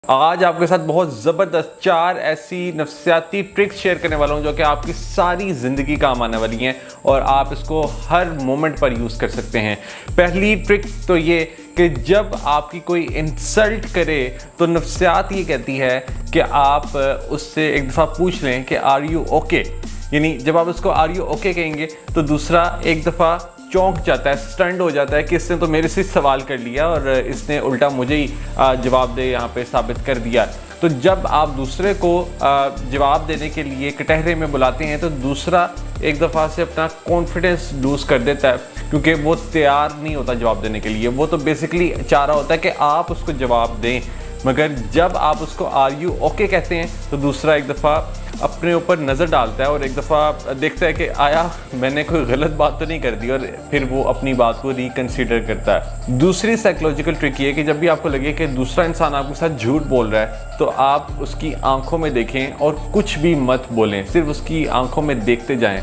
आज आपके साथ बहुत ज़बरदस्त 4 ऐसी नफ्सियाती ट्रिक्स शेयर करने वाला हूं जो कि आपकी सारी ज़िंदगी काम आने वाली हैं और आप इसको हर मोमेंट पर यूज़ कर सकते हैं। पहली ट्रिक तो ये कि जब आपकी कोई इंसल्ट करे तो नफ्सियात ये कहती है कि आप उससे एक दफ़ा पूछ लें कि आर यू ओके। यानी जब आप उसको आर यू ओके कहेंगे तो दूसरा एक दफ़ा चौंक जाता है, स्टंड हो जाता है कि इसने तो मेरे से सवाल कर लिया और इसने उल्टा मुझे ही जवाब दे यहाँ पे साबित कर दिया। तो जब आप दूसरे को जवाब देने के लिए कटहरे में बुलाते हैं तो दूसरा एक दफ़ा से अपना कॉन्फिडेंस लूज़ कर देता है क्योंकि वो तैयार नहीं होता जवाब देने के लिए। वो तो बेसिकली चाह रहा होता है कि आप उसको जवाब दें, मगर जब आप उसको आर यू ओके कहते हैं तो दूसरा एक दफ़ा अपने ऊपर नज़र डालता है और एक दफ़ा देखता है कि आया मैंने कोई गलत बात तो नहीं कर दी, और फिर वो अपनी बात को रिकंसीडर करता है। दूसरी साइकोलॉजिकल ट्रिक ये है कि जब भी आपको लगे कि दूसरा इंसान आपके साथ झूठ बोल रहा है तो आप उसकी आंखों में देखें और कुछ भी मत बोलें, सिर्फ उसकी आंखों में देखते जाएं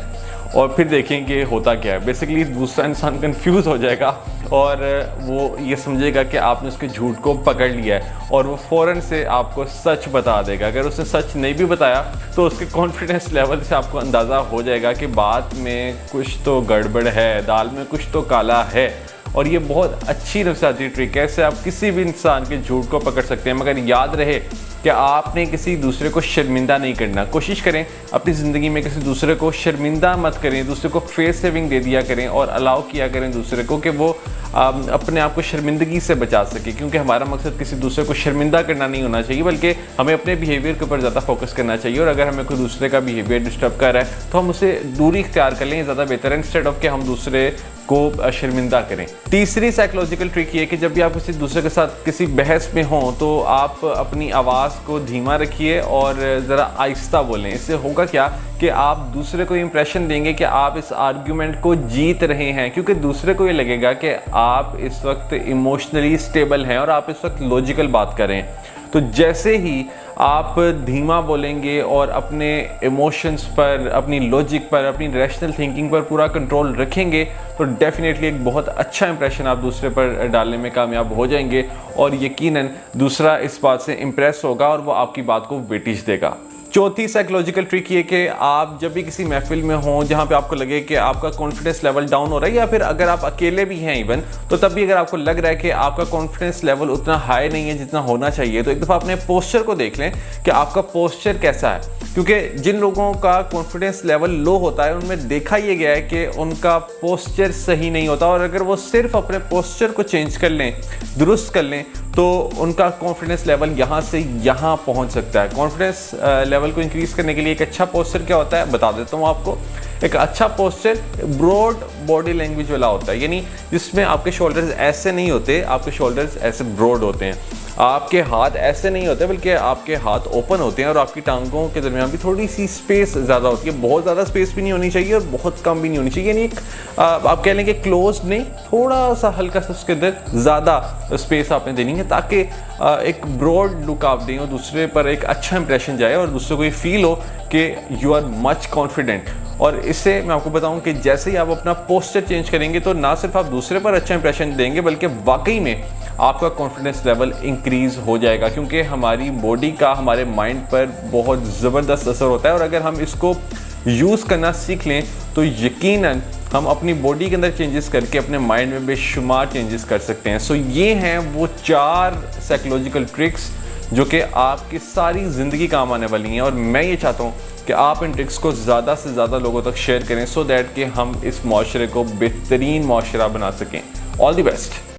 और फिर देखें कि होता क्या है। बेसिकली दूसरा इंसान कंफ्यूज हो जाएगा और वो ये समझेगा कि आपने उसके झूठ को पकड़ लिया है और वो फ़ौरन से आपको सच बता देगा। अगर उसने सच नहीं भी बताया तो उसके कॉन्फिडेंस लेवल से आपको अंदाज़ा हो जाएगा कि बात में कुछ तो गड़बड़ है, दाल में कुछ तो काला है। और ये बहुत अच्छी नफ्सियाती ट्रिक है, इससे आप किसी भी इंसान के झूठ को पकड़ सकते हैं। मगर याद रहे कि आपने किसी दूसरे को शर्मिंदा नहीं करना। कोशिश करें अपनी ज़िंदगी में किसी दूसरे को शर्मिंदा मत करें, दूसरे को फेस सेविंग दे दिया करें और अलाउ किया करें दूसरे को कि वो अपने आप को शर्मिंदगी से बचा सके। क्योंकि हमारा मकसद किसी दूसरे को शर्मिंदा करना नहीं होना चाहिए, बल्कि हमें अपने बिहेवियर के ऊपर ज़्यादा फोकस करना चाहिए। और अगर हमें कोई दूसरे का बिहेवियर डिस्टर्ब कर रहा है तो हम उसे दूरी इख्तियार कर लें, ज़्यादा बेहतर है, इंस्टेड ऑफ कि हम दूसरे को शर्मिंदा करें। तीसरी साइकोलॉजिकल ट्रिक ये है कि जब भी आप किसी दूसरे के साथ किसी बहस में हों तो आप अपनी आवाज़ को धीमा रखिए और ज़रा आहिस्ता बोलें। इससे होगा क्या कि आप दूसरे को इंप्रेशन देंगे कि आप इस आर्ग्यूमेंट को जीत रहे हैं, क्योंकि दूसरे को ये लगेगा कि आप इस वक्त इमोशनली स्टेबल हैं और आप इस वक्त लॉजिकल बात कर रहे हैं। तो जैसे ही आप धीमा बोलेंगे और अपने इमोशंस पर, अपनी लॉजिक पर, अपनी रैशनल थिंकिंग पर पूरा कंट्रोल रखेंगे तो डेफिनेटली एक बहुत अच्छा इंप्रेशन आप दूसरे पर डालने में कामयाब हो जाएंगे और यकीनन दूसरा इस बात से इम्प्रेस होगा और वो आपकी बात को वेटेज देगा। चौथी साइकोलॉजिकल ट्रिक ये कि आप जब भी किसी महफिल में हों जहाँ पे आपको लगे कि आपका कॉन्फिडेंस लेवल डाउन हो रहा है, या फिर अगर आप अकेले भी हैं इवन, तो तब भी अगर आपको लग रहा है कि आपका कॉन्फिडेंस लेवल उतना हाई नहीं है जितना होना चाहिए, तो एक दफ़ा अपने पोस्चर को देख लें कि आपका पोस्चर कैसा है। क्योंकि जिन लोगों का कॉन्फिडेंस लेवल लो होता है उनमें देखा ये गया है कि उनका पोस्चर सही नहीं होता, और अगर वो सिर्फ अपने पोस्चर को चेंज कर लें, दुरुस्त कर लें, तो उनका कॉन्फिडेंस लेवल यहाँ से यहाँ पहुँच सकता है। कॉन्फिडेंस लेवल को इंक्रीज़ करने के लिए एक अच्छा पोस्चर क्या होता है बता देता हूँ आपको। एक अच्छा पोस्चर ब्रॉड बॉडी लैंग्वेज वाला होता है, यानी जिसमें आपके शोल्डर्स ऐसे नहीं होते, आपके शोल्डर्स ऐसे ब्रॉड होते हैं, आपके हाथ ऐसे नहीं होते बल्कि आपके हाथ ओपन होते हैं और आपकी टांगों के दरमियान भी थोड़ी सी स्पेस ज़्यादा होती है। बहुत ज़्यादा स्पेस भी नहीं होनी चाहिए और बहुत कम भी नहीं होनी चाहिए, यानी एक आप कह लें कि क्लोज नहीं, थोड़ा सा हल्का सा उसके अंदर ज़्यादा स्पेस आपने देनी है ताकि एक ब्रॉड लुक आप दें और दूसरे पर एक अच्छा इंप्रेशन जाए और दूसरे को ये फील हो कि यू आर मच कॉन्फिडेंट। और इससे मैं आपको बताऊं कि जैसे ही आप अपना पोस्चर चेंज करेंगे तो ना सिर्फ आप दूसरे पर अच्छा इंप्रेशन देंगे बल्कि वाकई में आपका कॉन्फिडेंस लेवल इंक्रीज़ हो जाएगा। क्योंकि हमारी बॉडी का हमारे माइंड पर बहुत ज़बरदस्त असर होता है और अगर हम इसको यूज़ करना सीख लें तो यकीनन हम अपनी बॉडी के अंदर चेंजेस करके अपने माइंड में बेशुमार चेंजेस कर सकते हैं। सो ये हैं वो 4 साइकोलॉजिकल ट्रिक्स जो कि आपकी सारी ज़िंदगी काम आने वाली हैं, और मैं ये चाहता हूँ कि आप इन ट्रिक्स को ज़्यादा से ज़्यादा लोगों तक शेयर करें सो दैट कि हम इस माशरे को बेहतरीन माशरा बना सकें। All the best.